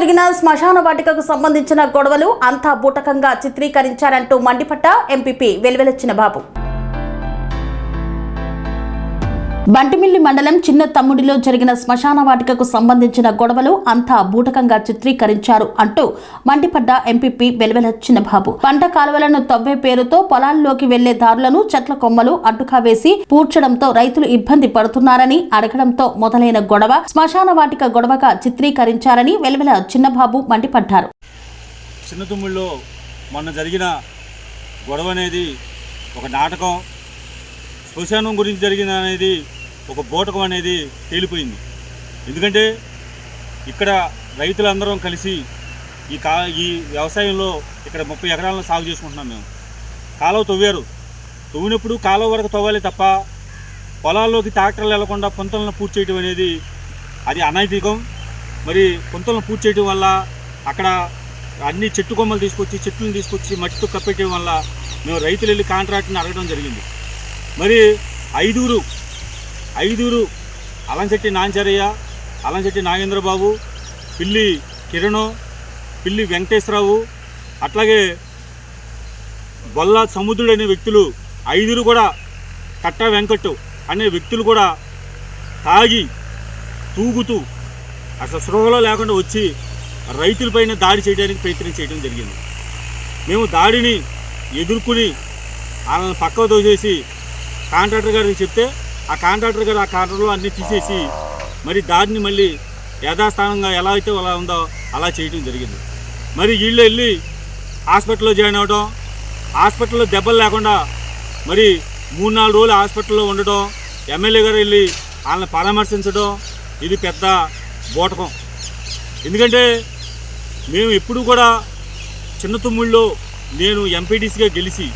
జరిగిన శ్మశాన వాటికకు సంబంధించిన గొడవలు అంతా బూటకంగా చిత్రీకరించారంటూ మండిపడ్డ ఎంపీపీ వెల్వెల బాబు. బంటిమిల్లి మండలం చిన్న తమ్ముడిలో జరిగిన శ్మశాన వాటికకు సంబంధించిన గొడవలు అంతా బూటకంగా చిత్రీకరించారు అంటూ మండిపడ్డ ఎంపీపీ వెల్వెల బాబు. పంట కాలువలను తవ్వే పేరుతో పొలాల్లోకి వెళ్లే దారులను చెట్ల కొమ్మలు అడ్డుగా వేసి పూడ్చడంతో రైతులు ఇబ్బంది పడుతున్నారని అడగడంతో మొదలైన గొడవ శ్మశాన వాటిక గొడవగా చిత్రీకరించారని వెల్వెల బాబు మండిపడ్డారు. చిన్న తమ్ముడిలో మొన్న జరిగిన గొడవ అనేది ఒక నాటకం, శ్మశానం గురించి జరిగిన అనేది ఒక బూటకం అనేది తేలిపోయింది. ఎందుకంటే ఇక్కడ రైతులందరం కలిసి ఈ వ్యవసాయంలో ఇక్కడ 30 ఎకరాలను సాగు చేసుకుంటున్నాం. మేము కాలువ తవ్వినప్పుడు కాలువ వరకు తవ్వాలి తప్ప పొలాల్లోకి ట్రాక్టర్లు వెళ్లకుండా పుంతలను పూర్తి చేయడం అనేది అది అనైతికం. మరి పుంతలను పూర్తి చేయడం వల్ల అక్కడ అన్ని చెట్టు కొమ్మలు చెట్లను తీసుకొచ్చి మట్టితో కప్పెట్టడం వల్ల మేము రైతులు వెళ్ళి కాంట్రాక్ట్ని అడగడం జరిగింది. మరి ఐదుగురు అలంశెట్టి నాంచారయ్య, అలంశెట్టి నాగేంద్రబాబు, పిల్లి కిరణ్, పిల్లి వెంకటేశ్వరరావు, అట్లాగే బొల్లా సముద్రుడు అనే వ్యక్తులు 5 కూడా కట్ట వెంకట్ అనే వ్యక్తులు కూడా తాగి తూగుతూ అసలు స్పృహలో లేకుండా వచ్చి రైతులపైన దాడి చేయడానికి ప్రయత్నం చేయడం జరిగింది. మేము దాడిని ఎదుర్కొని వాళ్ళని పక్కకు తోసేసి కాంట్రాక్టర్ గారికి చెప్తే ఆ కాంట్రాక్టర్ గారు ఆ కాంట్రాక్టర్లో అన్నీ తీసేసి మరి దాడిని మళ్ళీ యథాస్థానంగా ఎలా అయితే అలా ఉందో అలా చేయడం జరిగింది. మరి వీళ్ళు వెళ్ళి హాస్పిటల్లో జాయిన్ అవ్వడం, హాస్పిటల్లో దెబ్బలు లేకుండా మరి 3-4 రోజులు హాస్పిటల్లో ఉండడం, ఎమ్మెల్యే గారు వెళ్ళి వాళ్ళని పరామర్శించడం ఇది పెద్ద బూటకం. ఎందుకంటే మేము ఎప్పుడు కూడా చిన్న తమ్ముళ్ళలో నేను ఎంపీటీసీగా గెలిచి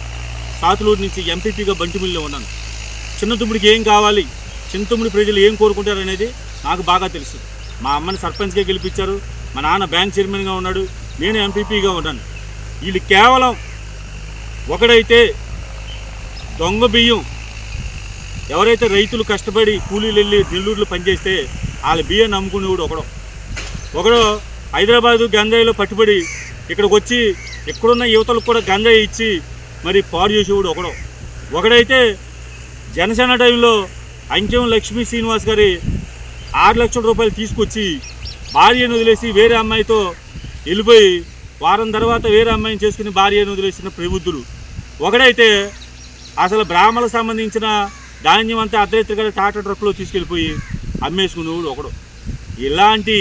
సాతులూరు నుంచి ఎంపీపీగా బంటిమిల్లిలో ఉన్నాను. చిన్న తమ్ముడికి ఏం కావాలి, చిన్న తమ్ముడి ప్రజలు ఏం కోరుకుంటారు అనేది నాకు బాగా తెలుసు. మా అమ్మని సర్పంచ్గా గెలిపించారు, మా నాన్న బ్యాంక్ చైర్మన్గా ఉన్నాడు, నేను ఎంపీపీగా ఉన్నాను. వీళ్ళు కేవలం ఒకడైతే దొంగ బియ్యం, ఎవరైతే రైతులు కష్టపడి కూలీలు వెళ్ళి నెల్లూరులో పనిచేస్తే వాళ్ళ బియ్యం నమ్ముకునేవాడు ఒకడు హైదరాబాదు గంజాయిలో పట్టుబడి ఇక్కడికి వచ్చి ఇక్కడున్న యువతలకు కూడా గంజాయి ఇచ్చి మరి పాడు చేసేవాడు ఒకడైతే జనసేన టైంలో అంకెం లక్ష్మీ శ్రీనివాస్ గారి 6 లక్షల రూపాయలు తీసుకొచ్చి భార్యను వదిలేసి వేరే అమ్మాయితో వెళ్ళిపోయి వారం తర్వాత వేరే అమ్మాయిని చేసుకుని భార్యను వదిలేసిన ప్రబుద్ధుడు ఒకడైతే అసలు బ్రాహ్మణులకు సంబంధించిన ధాన్యం అంతా అర్ధరాత్రి టాటా ట్రక్లో తీసుకెళ్ళిపోయి అమ్మేసుకునేవాడు ఇలాంటి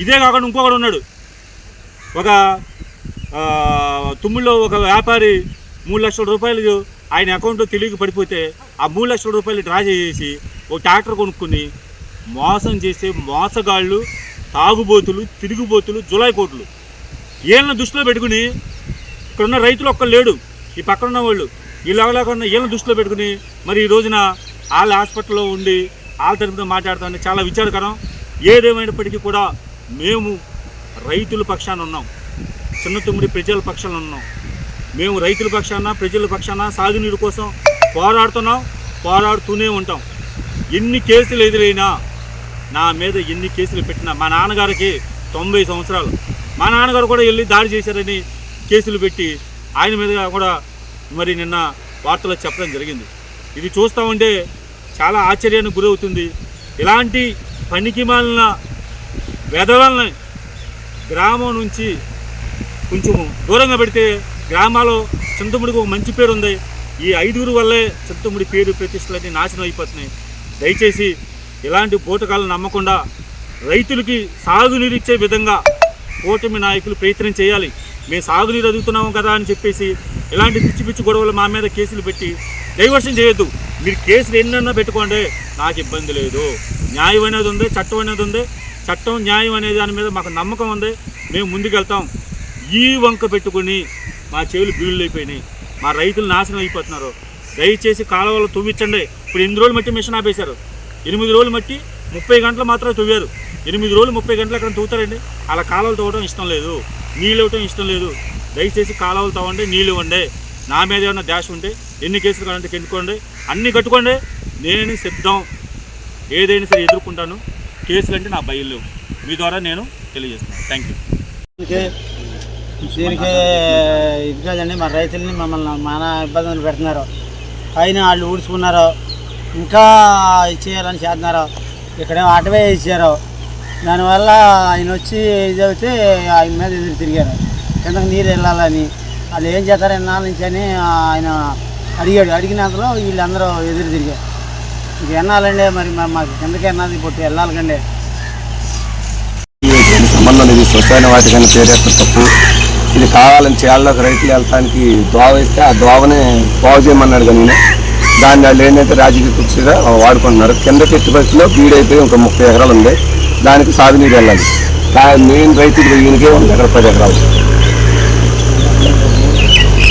ఇదే కాకుండా ఇంకొకడు ఉన్నాడు. ఒక తుమ్ముల్లో ఒక వ్యాపారి 3 లక్షల రూపాయలు ఆయన అకౌంట్లో తెలియక పడిపోతే ఆ 3 లక్షల రూపాయలు డ్రా చేసి ఒక ట్రాక్టర్ కొనుక్కొని మోసం చేసే మోసగాళ్ళు, తాగుబోతులు, తిరుగుబోతులు, జులాయి కోట్లు వీళ్ళని దృష్టిలో పెట్టుకుని ఇక్కడున్న రైతులు ఒక్కరు లేడు, ఈ పక్కన ఉన్న వాళ్ళు వీళ్ళకుండా వీళ్ళని దృష్టిలో పెట్టుకుని మరి ఈ రోజున వాళ్ళ హాస్పిటల్లో ఉండి వాళ్ళ తరపున మాట్లాడుతుంటే చాలా విచారకరం. ఏదేమైనప్పటికీ కూడా మేము రైతుల పక్షాన ఉన్నాం, చిన్న తమ్ముడి ప్రజల పక్షాన ఉన్నాం. మేము రైతుల పక్షాన, ప్రజల పక్షాన సాగునీరు కోసం పోరాడుతూనే ఉంటాం. ఎన్ని కేసులు ఎదురైనా, నా మీద ఎన్ని కేసులు పెట్టినా, మా నాన్నగారికి 90 సంవత్సరాలు, మా నాన్నగారు కూడా వెళ్ళి దాడి చేశారని కేసులు పెట్టి ఆయన మీద కూడా మరి నిన్న వార్తలో చెప్పడం జరిగింది. ఇది చూస్తూ ఉంటే చాలా ఆశ్చర్యానికి గురవుతుంది. ఇలాంటి పనికి మాలిన వెధవల్ని గ్రామం నుంచి కొంచెం దూరంగా పెడితే గ్రామాల్లో చింతముడికి ఒక మంచి పేరు ఉంది. ఈ 5 వల్లే చింతముడి పేరు ప్రతిష్టలన్నీ నాశనం అయిపోతున్నాయి. దయచేసి ఇలాంటి బూటకాలను నమ్మకుండా రైతులకి సాగునీరు ఇచ్చే విధంగా కూటమి నాయకులు ప్రయత్నం చేయాలి. మేము సాగునీరు అదుగుతున్నాము కదా అని చెప్పేసి ఇలాంటి పిచ్చి గొడవలు మా మీద కేసులు పెట్టి డైవర్షన్ చేయొద్దు. మీరు కేసులు ఎన్నన్నా పెట్టుకోండి, నాకు ఇబ్బంది లేదు. న్యాయం అనేది ఉంది, చట్టం అనేది ఉంది. చట్టం న్యాయం అనే దాని మీద మాకు నమ్మకం ఉంది, మేము ముందుకెళ్తాం. ఈ వంక పెట్టుకుని మా చెవులు బీళ్ళు అయిపోయినాయి, మా రైతులు నాశనం అయిపోతున్నారు. దయచేసి కాలువలు తవ్వించండి. ఇప్పుడు 8 రోజులు మట్టి మిషన్ ఆపేశారు, 8 రోజులు మట్టి 30 గంటలు మాత్రమే తవ్వారు. 8 రోజులు 30 గంటలు అక్కడ తవ్వుతారండి. అలా కాలువలు తవ్వడం ఇష్టం లేదు, నీళ్ళు ఇవ్వటం ఇష్టం లేదు. దయచేసి కాలువలు తవ్వండి, నీళ్ళు ఇవ్వండి. నా మీద ఏమన్నా డాష్ ఉంటే ఎన్ని కేసులు కావాలంటే ఎన్నుకోండి, అన్నీ కట్టుకోండి. నేను సిద్ధం, ఏదైనా సరే ఎదుర్కొంటాను. కేసులు అంటే నా భయం లేవు. మీ ద్వారా నేను తెలియజేస్తున్నాను. Thank you. దీనికి ఇది కాదండి, మన రైతుల్ని మమ్మల్ని మన ఇబ్బందులు పెడుతున్నారు. అయినా వాళ్ళు ఊడ్చుకున్నారు, ఇంకా ఇచ్చేయాలని చేస్తున్నారు. ఇక్కడేమో అటవే ఇచ్చారు. దానివల్ల ఆయన వచ్చి ఇది అయితే ఆయన మీద ఎదురు తిరిగారు. కిందకి నీరు వెళ్ళాలని వాళ్ళు ఏం చేస్తారు ఎన్నాళ్ళ నుంచి అని ఆయన అడిగాడు. అడిగినంతలో వీళ్ళందరూ ఎదురు తిరిగారు. ఇంక ఎన్నాలండి, మరి మాకు కిందకి ఎన్నాలి, పొట్టు వెళ్ళాలండి. సంబంధం ఇది శ్మశాన వాటికని పేరు తప్పు. ఇది కావాలని చేయాలకు రైతులు వెళ్తానికి దోవ ఇస్తే ఆ దోవని బాగు చేయమన్నాడు. కానీ దాన్ని వాళ్ళు ఏంటంటే రాజకీయ కుర్చీగా వాడుకుంటున్నారు. కిందకి ఎత్తి పరిస్థితిలో బీడైపోయి ఇంకా 30 ఎకరాలు ఉంది. దానికి సాగునీరు వెళ్ళాలి. మెయిన్ రైతులు ఈయనకే 1 ఎకరా 10 ఎకరాలు.